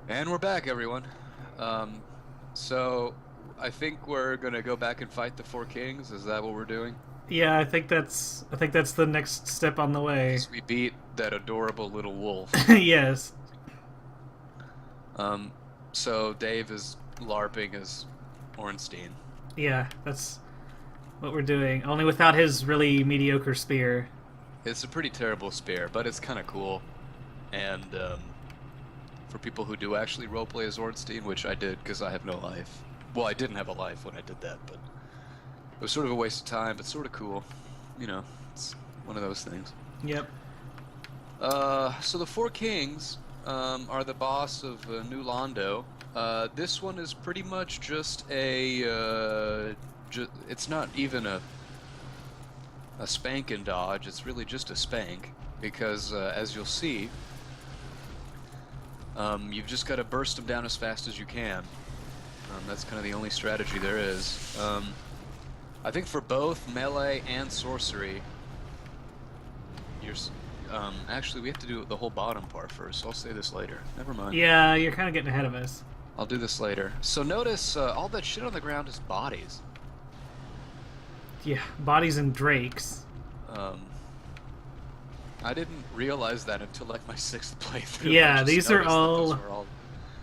And we're back, everyone. Um, so I think we're gonna go back and fight the Four Kings. Is that what we're doing? Yeah, I think that's the next step on the way. Because we beat that adorable little wolf. Yes. Um, so Dave is LARPing as Ornstein. Yeah, that's what we're doing. Only without his really mediocre spear. It's a pretty terrible spear, but it's kind of cool. And for people who do actually roleplay as Ornstein, which I did because I have no life. Well, I didn't have a life when I did that, but it was sort of a waste of time, but sort of cool. You know, it's one of those things. Yep. So the Four Kings are the boss of New Londo. This one is pretty much just a. It's not even a spank and dodge. It's really just a spank because, as you'll see, you've just got to burst them down as fast as you can. That's kind of the only strategy there is. I think for both melee and sorcery, you're. Actually, we have to do the whole bottom part first, so I'll say this later. Never mind. Yeah, you're kind of getting ahead of us. I'll do this later. So notice all that shit on the ground is bodies. Yeah, bodies and drakes. Um, I didn't realize that until like my 6th playthrough. I Yeah, just these are noticed that those all were all.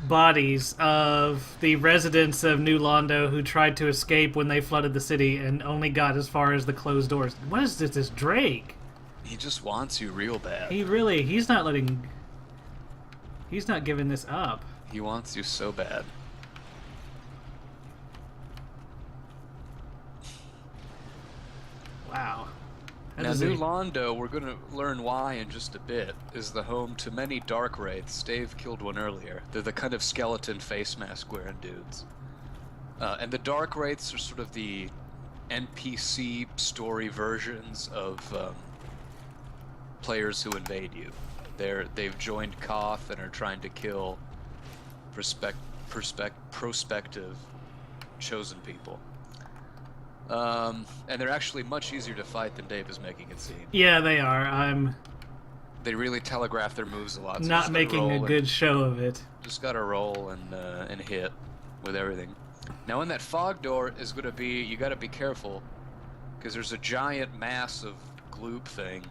bodies of the residents of New Londo who tried to escape when they flooded the city and only got as far as the closed doors. What is this Drake? He just wants you real bad. He's not giving this up. He wants you so bad. Wow. That Now, is New a- Londo, we're going to learn why in just a bit, is the home to many dark wraiths. Dave killed one earlier. They're the kind of skeleton face mask wearing dudes. And the dark wraiths are sort of the NPC story versions of players who invade you. They've joined Koth and are trying to kill prospective chosen people. And they're actually much easier to fight than Dave is making it seem. Yeah, they are. I'm They really telegraph their moves a lot. So not making a good show of it. Just gotta roll and hit with everything. Now, in that fog door is gonna be, you gotta be careful, because there's a giant mass of gloop thing.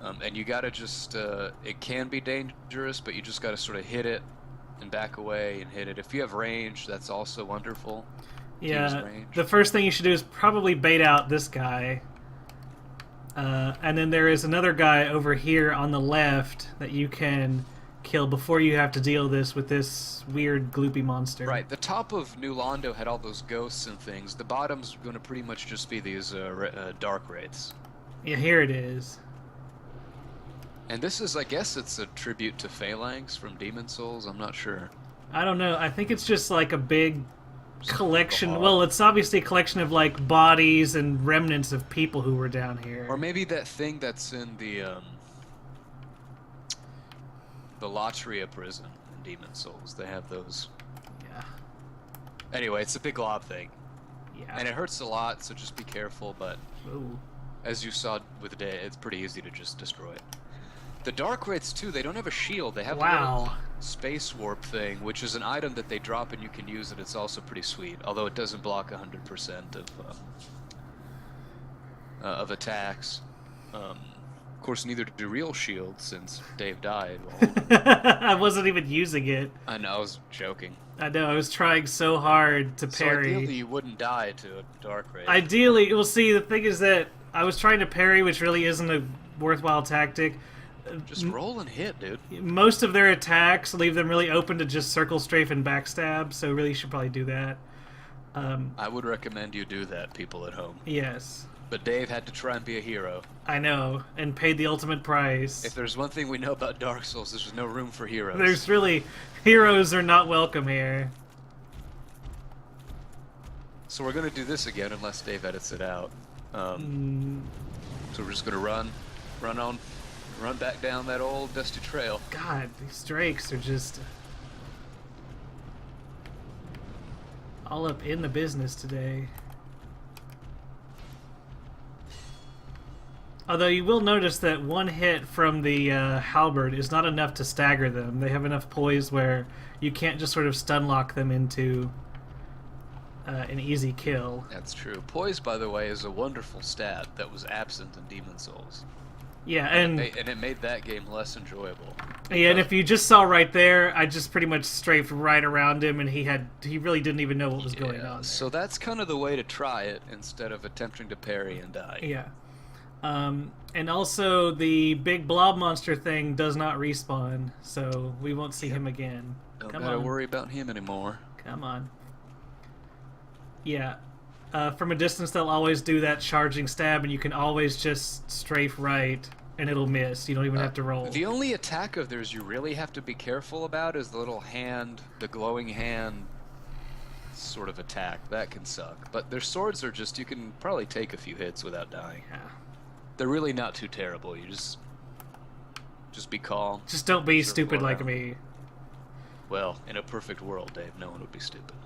And you gotta just, it can be dangerous, but you just gotta sort of hit it and back away and hit it. If you have range, that's also wonderful. Yeah, the first thing you should do is probably bait out this guy. And then there is another guy over here on the left that you can kill before you have to deal with this weird gloopy monster. Right, the top of New Londo had all those ghosts and things. The bottom's going to pretty much just be these dark wraiths. Yeah, here it is. And this is, I guess it's a tribute to Phalanx from Demon Souls, I'm not sure. I don't know, I think it's just like a big collection. Well, it's obviously a collection of like bodies and remnants of people who were down here. Or maybe that thing that's in the Latria prison in Demon Souls. They have those. Yeah. Anyway, it's a big glob thing. Yeah. And it hurts a lot, so just be careful, but Ooh. as you saw with the day, it's pretty easy to just destroy it. The Dark Wraiths, too, they don't have a shield. They have a little space warp thing, which is an item that they drop and you can use it. It's also pretty sweet, although it doesn't block 100% of attacks. Of course, neither do real shields, since Dave died. I wasn't even using it. I know, I was joking. I know, I was trying so hard to parry. So ideally, you wouldn't die to a Dark Wraith. Ideally, well, see, the thing is that I was trying to parry, which really isn't a worthwhile tactic. Just roll and hit, dude. Most of their attacks leave them really open to just circle, strafe, and backstab, so really you should probably do that. I would recommend you do that, people at home. Yes. But Dave had to try and be a hero. I know, and paid the ultimate price. If there's one thing we know about Dark Souls, there's no room for heroes. There's really... Heroes are not welcome here. So we're going to do this again, unless Dave edits it out. So we're just going to run back down that old dusty trail. God, these drakes are just... all up in the business today. Although you will notice that one hit from the halberd is not enough to stagger them. They have enough poise where you can't just sort of stun lock them into an easy kill. That's true. Poise, by the way, is a wonderful stat that was absent in Demon Souls. Yeah, and it made that game less enjoyable. Yeah, and if you just saw right there, I just pretty much strafed right around him, and he really didn't even know what was going on there. So that's kind of the way to try it instead of attempting to parry and die. Yeah. And also, the big blob monster thing does not respawn, so we won't see him again. Don't gotta worry about him anymore. Come on. Yeah. From a distance, they'll always do that charging stab, and you can always just strafe right, and it'll miss. You don't even have to roll. The only attack of theirs you really have to be careful about is the little hand, the glowing hand sort of attack. That can suck. But their swords are just, you can probably take a few hits without dying. Yeah. They're really not too terrible. You just be calm. Just don't be stupid like me. Well, in a perfect world, Dave, no one would be stupid.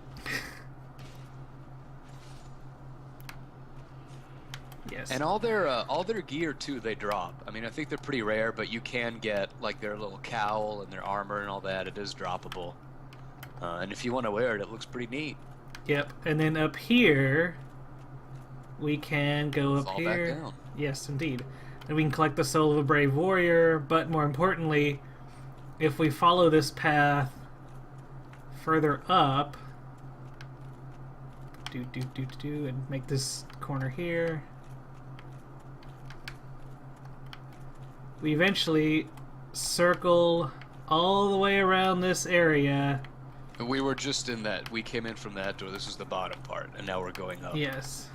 Yes. And all their gear too, they drop. I mean, I think they're pretty rare, but you can get like their little cowl and their armor and all that. It is droppable. And if you want to wear it, it looks pretty neat. Yep. And then up here, we can go up here. Back down. Yes, indeed. And we can collect the soul of a brave warrior. But more importantly, if we follow this path further up, and make this corner here, we eventually circle all the way around this area. We were just in that. We came in from that door. This is the bottom part, and now we're going up. Yes.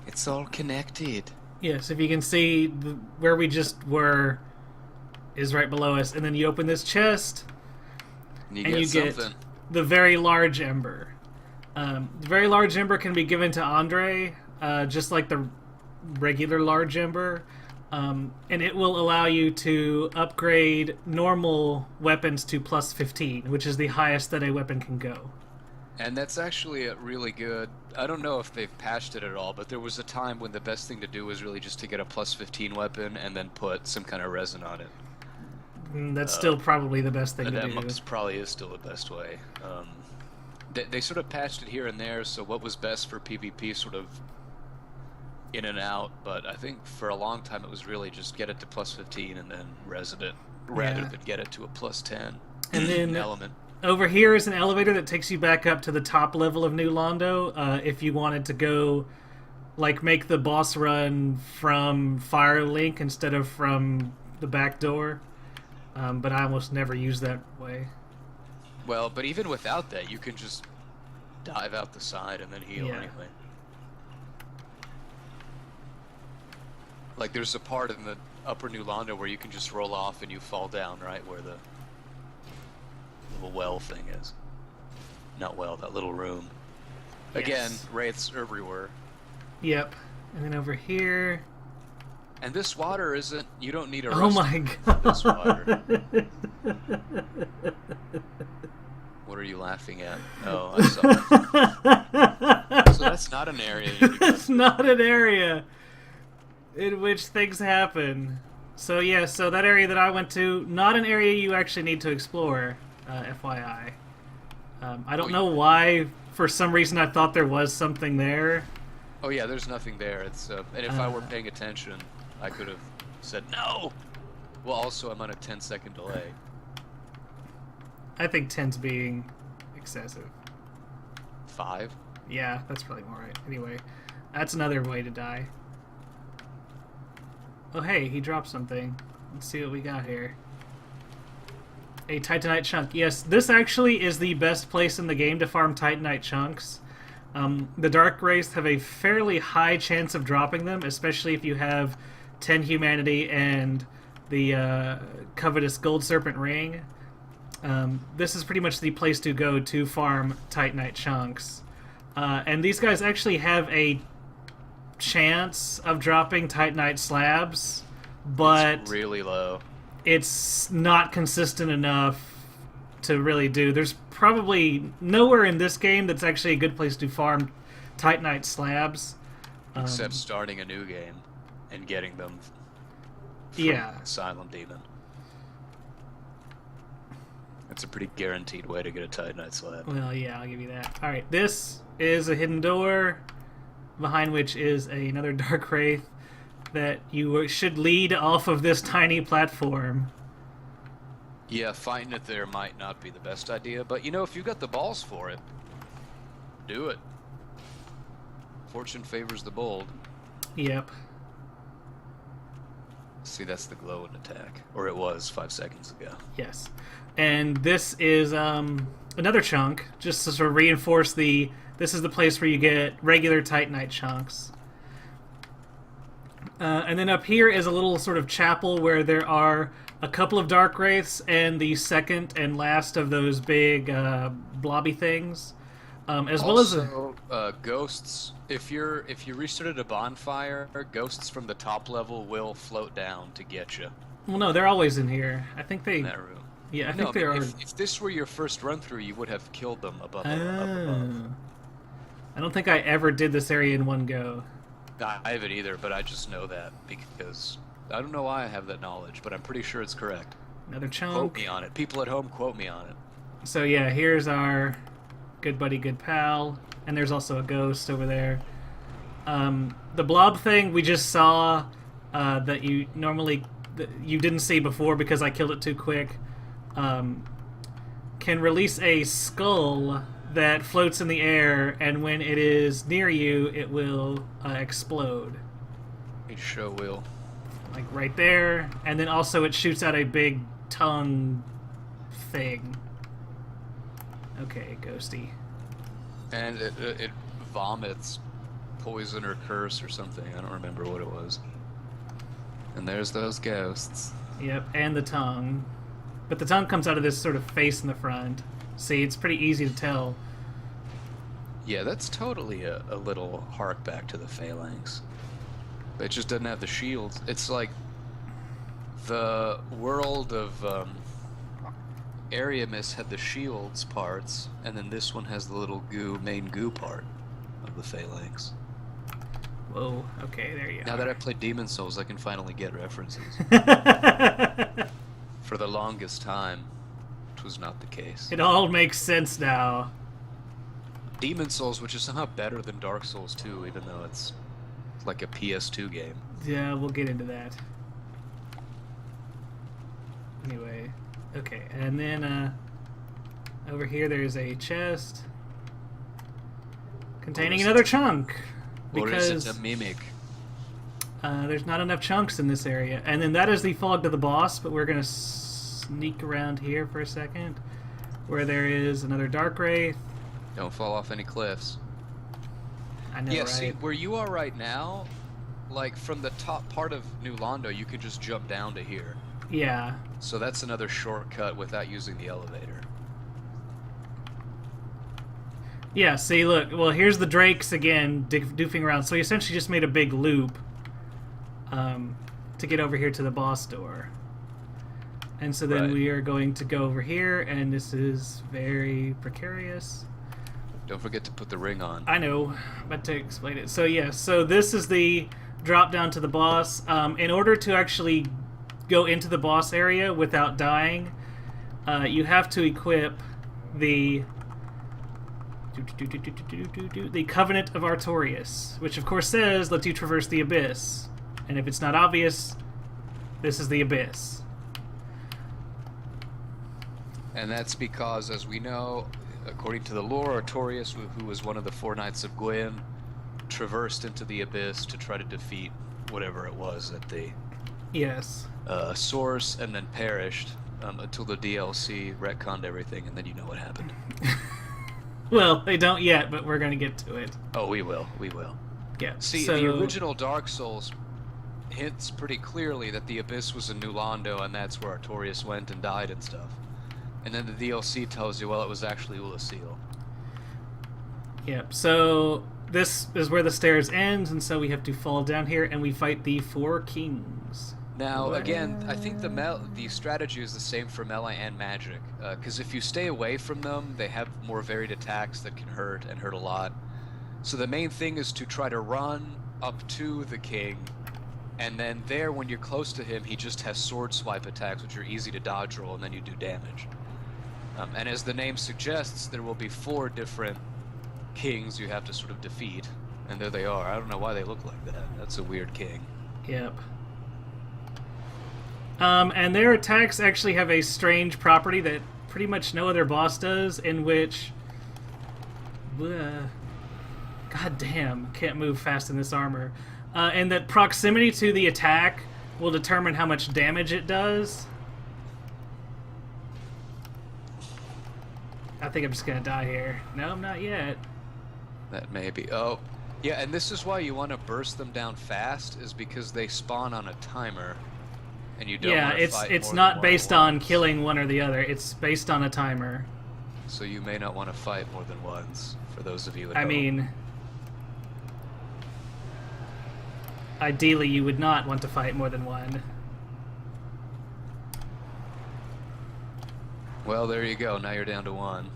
It's all connected. Yes, if you can see, where we just were is right below us. And then you open this chest, and you get the very large ember. The very large ember can be given to Andre, just like the regular large ember. And it will allow you to upgrade normal weapons to plus 15, which is the highest that a weapon can go. And that's actually a really good... I don't know if they've patched it at all, but there was a time when the best thing to do was really just to get a plus 15 weapon and then put some kind of resin on it. That's still probably the best thing to do. That probably is still the best way. They sort of patched it here and there, so what was best for PvP sort of in and out, but I think for a long time it was really just get it to plus 15 and then resin it, rather than get it to a plus 10 and then element. Over here is an elevator that takes you back up to the top level of New Londo. If you wanted to go, like, make the boss run from Firelink instead of from the back door. But I almost never use that way. Well, but even without that, you can just dive out the side and then heal anyway. Like, there's a part in the upper New Londo where you can just roll off and you fall down, right, where the little well thing is. Not well, that little room. Yes. Again, wraiths everywhere. Yep. And then over here... And this water isn't... You don't need a Oh my god! This water. What are you laughing at? Oh, I saw that. So that's not an area. It's not an area in which things happen. So yeah, so that area that I went to, not an area you actually need to explore, FYI. I don't know why, for some reason I thought there was something there. Oh yeah, there's nothing there. It's and if I were paying attention, I could have said no! Well, also I'm on a 10-second delay. I think 10's being excessive. 5? Yeah, that's probably more right. Anyway, that's another way to die. Oh hey, he dropped something. Let's see what we got here. A Titanite chunk. Yes, this actually is the best place in the game to farm Titanite chunks. The Dark Wraiths have a fairly high chance of dropping them, especially if you have 10 humanity and the covetous Gold Serpent Ring. This is pretty much the place to go to farm Titanite chunks. And these guys actually have a chance of dropping Titanite slabs, but it's really low. It's not consistent enough to really do. There's probably nowhere in this game that's actually a good place to farm Titanite slabs. Except starting a new game. and getting them from Silent Demon. That's a pretty guaranteed way to get a Titanite slab. Well, yeah, I'll give you that. Alright, this is a hidden door, behind which is another Dark Wraith that you should lead off of this tiny platform. Yeah, fighting it there might not be the best idea, but you know, if you got the balls for it, do it. Fortune favors the bold. Yep. See, that's the glowing attack. Or it was 5 seconds ago. Yes. And this is another chunk, just to sort of reinforce this is the place where you get regular Titanite chunks. And then up here is a little sort of chapel where there are a couple of Dark Wraiths and the second and last of those big blobby things. As also, well as ghosts. If you restarted a bonfire, ghosts from the top level will float down to get you. Well, no, they're always in here. I think they. In that room. Yeah, I think they are. If this were your first run through, you would have killed them above. Up above. I don't think I ever did this area in one go. I haven't either, but I just know that because I don't know why I have that knowledge, but I'm pretty sure it's correct. Another chunk. Quote me on it. People at home quote me on it. So yeah, here's our good buddy, good pal, and there's also a ghost over there. The blob thing we just saw that you didn't see before because I killed it too quick. Can release a skull that floats in the air, and when it is near you, it will explode. It sure will. Like right there, and then also it shoots out a big tongue thing. Okay, ghosty. And it vomits poison or curse or something. I don't remember what it was. And there's those ghosts. Yep, and the tongue. But the tongue comes out of this sort of face in the front. See, it's pretty easy to tell. Yeah, that's totally a little hark back to the Phalanx. It just doesn't have the shields. It's like the world of Ariamis had the shields parts, and then this one has the little main goo part of the Phalanx. Whoa, okay, there you Now are. that I played Demon Souls, I can finally get references. For the longest time, it was not the case. It all makes sense now. Demon Souls, which is somehow better than Dark Souls 2, even though it's like a PS2 game. Yeah, we'll get into that. Anyway, okay, and then over here there's a chest containing another chunk. Because or is it a mimic? There's not enough chunks in this area. And then that is the fog to the boss, but we're going to sneak around here for a second, where there is another Dark Wraith. Don't fall off any cliffs. I know, yeah, right? see, where you are right now, like from the top part of New Londo, you could just jump down to here. Yeah. So that's another shortcut without using the elevator. Yeah, see, look. Well, here's the Drakes again, doofing around. So he essentially just made a big loop to get over here to the boss door. And so then we are going to go over here, and this is very precarious. Don't forget to put the ring on. I know, but to explain it. So yeah, so this is the drop down to the boss. In order to actually go into the boss area without dying, you have to equip the Covenant of Artorias, which of course says lets you traverse the abyss. And if it's not obvious, this is the abyss. And that's because, as we know, according to the lore, Artorias, who was one of the four Knights of Gwyn, traversed into the abyss to try to defeat whatever it was at the source, and then perished until the DLC retconned everything, and then you know what happened. Well, they don't yet, but we're going to get to it. Oh, we will. We will. Yeah. See, so... the original Dark Souls hints pretty clearly that the abyss was in New Londo, and that's where Artorias went and died and stuff. And then the DLC tells you, well, it was actually Ulasil. Yep, so this is where the stairs ends, and so we have to fall down here, and we fight the four kings. Now, again, I think the strategy is the same for melee and magic, because if you stay away from them, they have more varied attacks that can hurt, and hurt a lot. So the main thing is to try to run up to the king, And then there, when you're close to him, he just has sword swipe attacks, which are easy to dodge roll, and then you do damage. And as the name suggests, there will be 4 different kings you have to sort of defeat. And there they are. I don't know why they look like that. That's a weird king. Yep. And their attacks actually have a strange property that pretty much no other boss does, in which... God damn, can't move fast in this armor. And that proximity to the attack will determine how much damage it does. I think I'm just gonna die here. No, not yet. That may be. Oh, yeah, and this is why you want to burst them down fast, is because they spawn on a timer, and you don't want to fight it's more not than based one on once. killing one or the other. It's based on a timer. So you may not want to fight more than once, for those of you at I home. mean, ideally you would not want to fight more than one. Well, there you go. Now you're down to 1.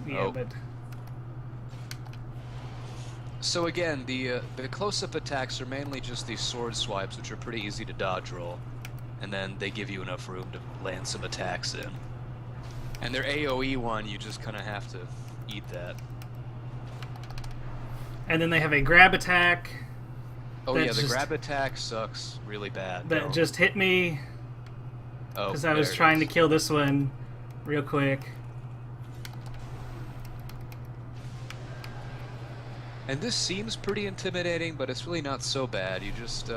Yeah, Oh. but... So again, the close-up attacks are mainly just these sword swipes, which are pretty easy to dodge roll, and then they give you enough room to land some attacks in. And their AoE one, you just kind of have to eat that. And then they have a grab attack. Oh that yeah, the just- grab attack sucks really bad. That though. just hit me because I was there it trying to is. kill this one real quick. And this seems pretty intimidating, but it's really not so bad. You just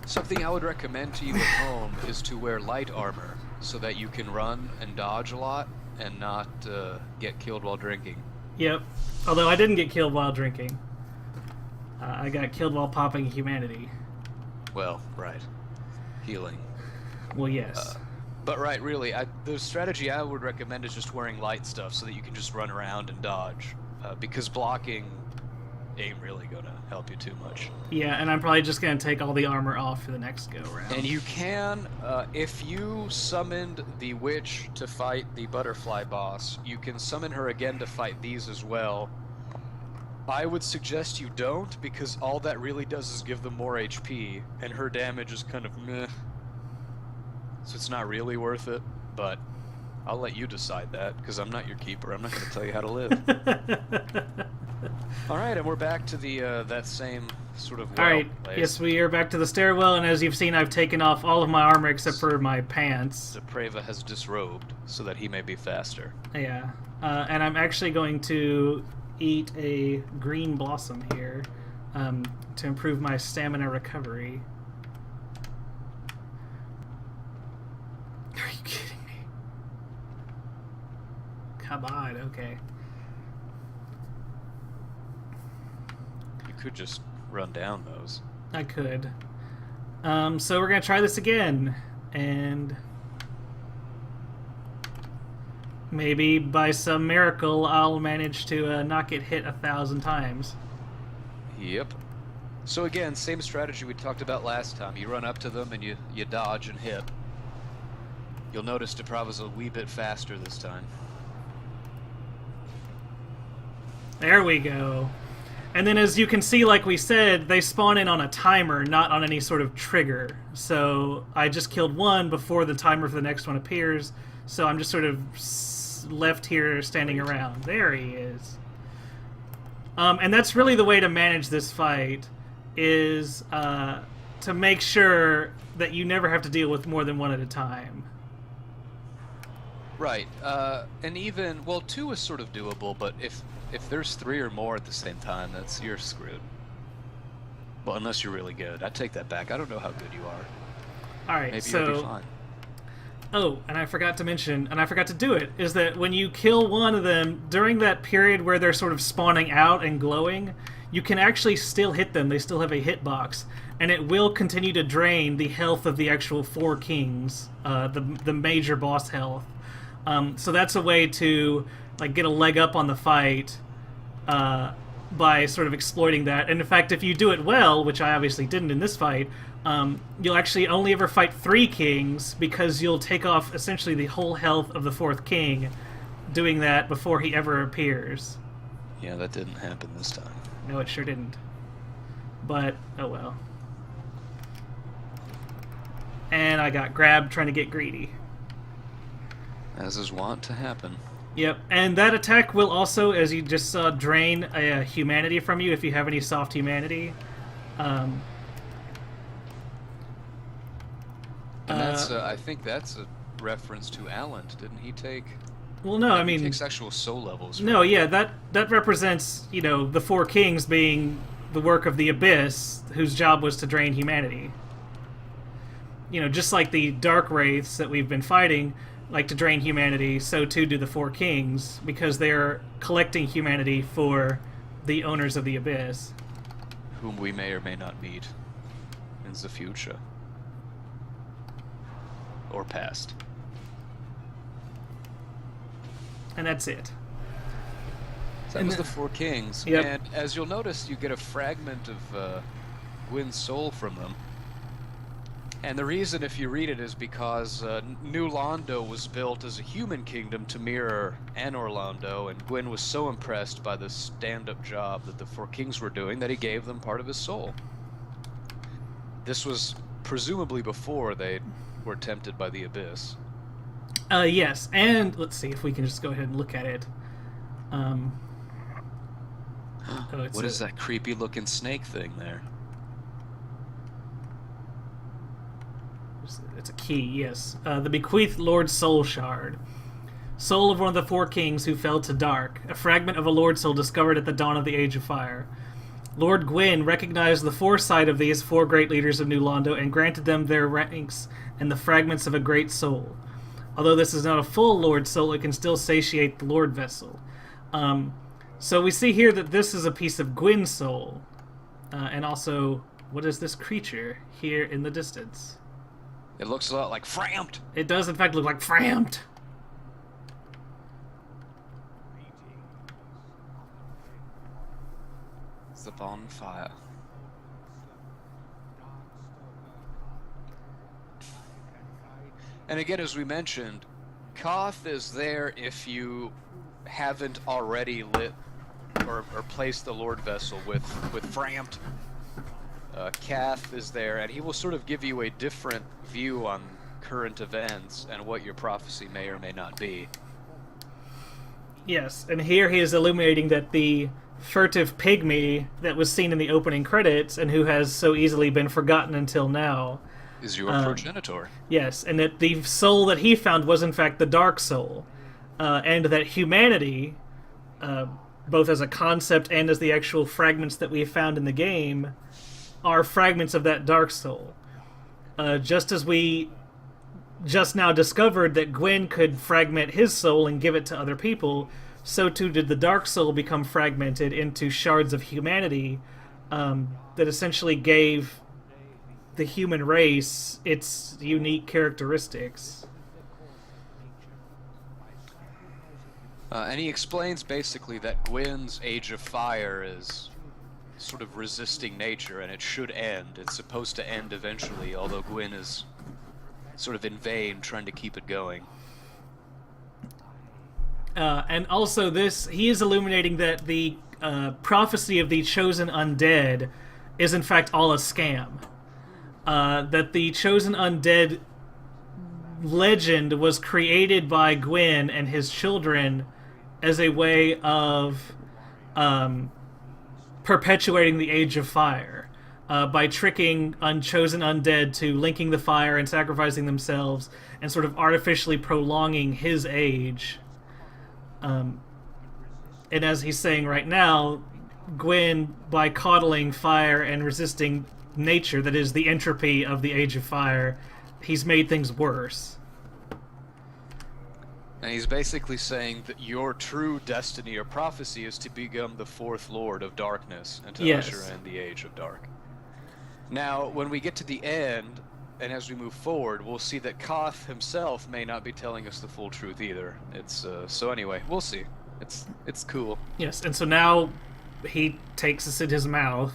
something I would recommend to you at home is to wear light armor so that you can run and dodge a lot and not get killed while drinking. Yep. Although I didn't get killed while drinking. I got killed while popping humanity. Well, right. Healing. Well, yes. But right, really, the strategy I would recommend is just wearing light stuff so that you can just run around and dodge. Because blocking ain't really gonna help you too much. Yeah, and I'm probably just going to take all the armor off for the next go-round. And you can, if you summoned the witch to fight the butterfly boss, you can summon her again to fight these as well. I would suggest you don't, because all that really does is give them more HP, and her damage is kind of meh. So it's not really worth it, but I'll let you decide that, because I'm not your keeper. I'm not going to tell you how to live. Alright, and we're back to the that same sort of well Alright, place. yes, we are back to the stairwell, and as you've seen, I've taken off all of my armor except for my pants. Deprava has disrobed, so that he may be faster. Yeah, and I'm actually going to eat a green blossom here to improve my stamina recovery. Are you kidding me? Come on, okay. You could just run down those. I could. So we're gonna try this again, and maybe by some miracle I'll manage to not get hit 1,000 times. Yep. So again, same strategy we talked about last time. You run up to them and you dodge and hit. You'll notice Deprava's a wee bit faster this time. There we go. And then as you can see, like we said, they spawn in on a timer, not on any sort of trigger. So I just killed one before the timer for the next one appears, so I'm just sort of left here standing around. There he is. And that's really the way to manage this fight, is to make sure that you never have to deal with more than one at a time. Right. And even, well, 2 is sort of doable, but if there's 3 or more at the same time, you're screwed. Well, unless you're really good. I take that back. I don't know how good you are. Alright, Maybe so... you'll be fine. Oh, and I forgot to mention, and I forgot to do it, is that when you kill one of them, during that period where they're sort of spawning out and glowing, you can actually still hit them. They still have a hitbox. And it will continue to drain the health of the actual 4 kings, the major boss health. So that's a way to like get a leg up on the fight by sort of exploiting that. And in fact, if you do it well, which I obviously didn't in this fight, you'll actually only ever fight 3 kings, because you'll take off essentially the whole health of the 4th king doing that before he ever appears. Yeah, that didn't happen this time. No, it sure didn't. But, oh well. and I got grabbed trying to get greedy. As is wont to happen. Yep, and that attack will also, as you just saw, drain a humanity from you if you have any soft humanity. And that's, I think that's a reference to Alan. Didn't he take? Well, no, I mean, he takes actual soul levels. No, yeah, that represents, you know, the Four Kings being the work of the Abyss, whose job was to drain humanity. You know, just like the Dark Wraiths that we've been fighting like to drain humanity, so too do the Four Kings, because they're collecting humanity for the owners of the Abyss. Whom we may or may not meet in the future. Or past. And that's it. So that was the Four Kings. Yep. And as you'll notice, you get a fragment of Gwyn's soul from them. And the reason, if you read it, is because New Londo was built as a human kingdom to mirror Anor Londo, and Gwyn was so impressed by the stand-up job that the Four Kings were doing that he gave them part of his soul. This was presumably before they were tempted by the Abyss. Yes, and let's see if we can just go ahead and look at it. What is that creepy-looking snake thing there? It's a key, yes. The bequeathed Lord Soul Shard. Soul of one of the Four Kings who fell to dark. A fragment of a Lord Soul discovered at the dawn of the Age of Fire. Lord Gwyn recognized the foresight of these four great leaders of New Londo and granted them their ranks and the fragments of a great soul. Although this is not a full Lord Soul, it can still satiate the Lord Vessel. So we see here that this is a piece of Gwyn's soul. And also, what is this creature here in the distance? It looks a lot like Frampt. It does, in fact, look like Frampt. It's the bonfire. And again, as we mentioned, Koth is there if you haven't already lit or placed the Lord Vessel with Frampt. Kath is there, and he will sort of give you a different view on current events and what your prophecy may or may not be. Yes, and here he is illuminating that the furtive pygmy that was seen in the opening credits and who has so easily been forgotten until now is your progenitor. Yes, and that the soul that he found was in fact the Dark Soul, and that humanity, both as a concept and as the actual fragments that we have found in the game, are fragments of that Dark Soul. Just as we just now discovered that Gwyn could fragment his soul and give it to other people, so too did the Dark Soul become fragmented into shards of humanity that essentially gave the human race its unique characteristics. And he explains basically that Gwyn's Age of Fire is sort of resisting nature, and it should end. It's supposed to end eventually, although Gwyn is sort of in vain trying to keep it going. And also he is illuminating that the prophecy of the chosen undead is in fact all a scam. That the chosen undead legend was created by Gwyn and his children as a way of perpetuating the Age of Fire, by tricking unchosen undead to linking the fire and sacrificing themselves and sort of artificially prolonging his age. And as he's saying right now, Gwyn, by coddling fire and resisting nature, that is the entropy of the Age of Fire, he's made things worse. And he's basically saying that your true destiny or prophecy is to become the fourth Lord of Darkness and to usher in the Age of Dark. Now, when we get to the end, and as we move forward, we'll see that Koth himself may not be telling us the full truth either. It's so anyway, we'll see. It's cool. Yes, and so now he takes us in his mouth,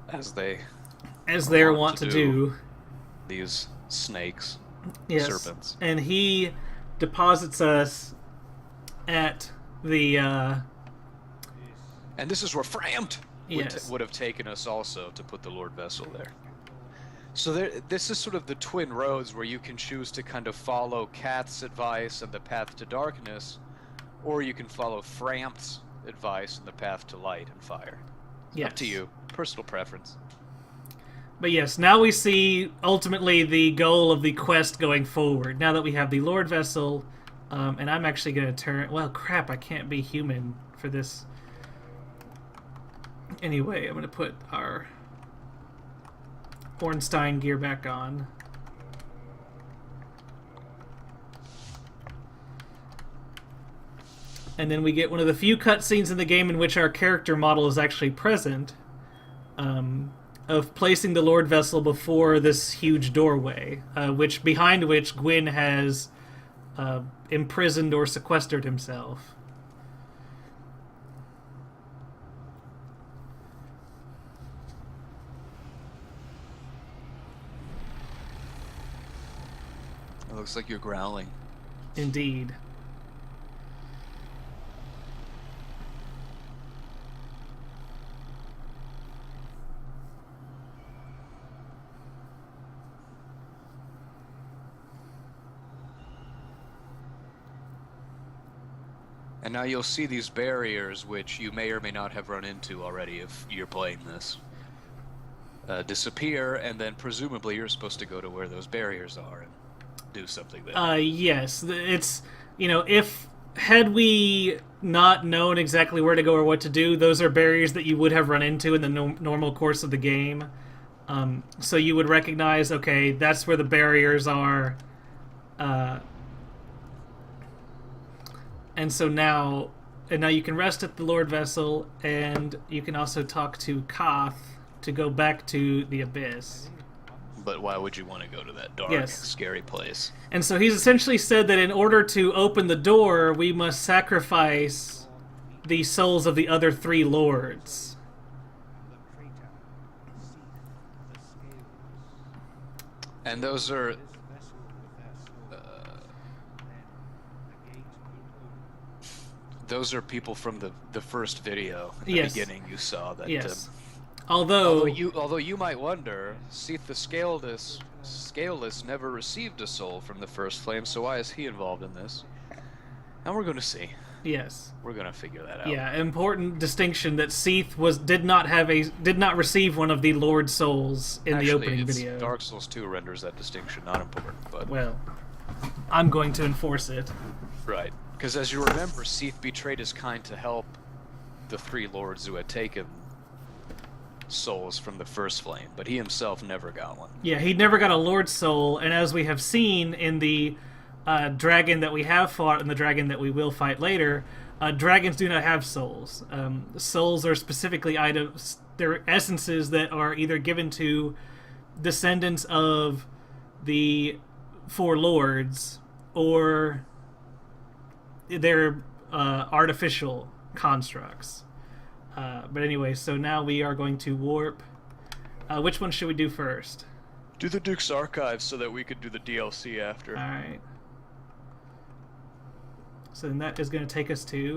as they want to do. These snakes, serpents, and he deposits us at the. And this is where Frampt would have taken us also to put the Lord Vessel there. So this is sort of the twin roads where you can choose to kind of follow Kath's advice and the path to darkness, or you can follow Fram's advice and the path to light and fire. It's Yes. up to you. Personal preference. But yes, now we see ultimately the goal of the quest going forward. Now that we have the Lord Vessel, and I'm actually going to turn... Well, crap, I can't be human for this. Anyway, I'm going to put our Ornstein gear back on. And then we get one of the few cutscenes in the game in which our character model is actually present, of placing the Lord Vessel before this huge doorway, behind which Gwyn has imprisoned or sequestered himself. It looks like you're growling. Indeed. And now you'll see these barriers, which you may or may not have run into already if you're playing this, disappear, and then presumably you're supposed to go to where those barriers are and do something there. Yes. It's, had we not known exactly where to go or what to do, those are barriers that you would have run into in the normal course of the game. So you would recognize, okay, that's where the barriers are. And so now you can rest at the Lord Vessel, and you can also talk to Koth to go back to the Abyss. But why would you want to go to that dark, Yes. scary place? And so he's essentially said that in order to open the door, we must sacrifice the souls of the other three lords. And those are... those are people from the first video in the Yes. beginning you saw. That, Yes. Although you might wonder, Seath the Scaleless never received a soul from the first flame, so why is he involved in this? And we're going to see. Yes. We're going to figure that out. Yeah, important distinction that Seath did not receive one of the Lord souls in the opening video. Dark Souls 2 renders that distinction not important, but Well, I'm going to enforce it. right. Because as you remember, Seath betrayed his kind to help the three lords who had taken souls from the first flame, but he himself never got one. Yeah, he never got a Lord soul, and as we have seen in the dragon that we have fought and the dragon that we will fight later, dragons do not have souls. Souls are specifically items, they're essences that are either given to descendants of the four lords, or they're artificial constructs. But anyway, so now we are going to warp. Which one should we do first? Do the Duke's Archives so that we could do the DLC after. Alright. So then that is going to take us to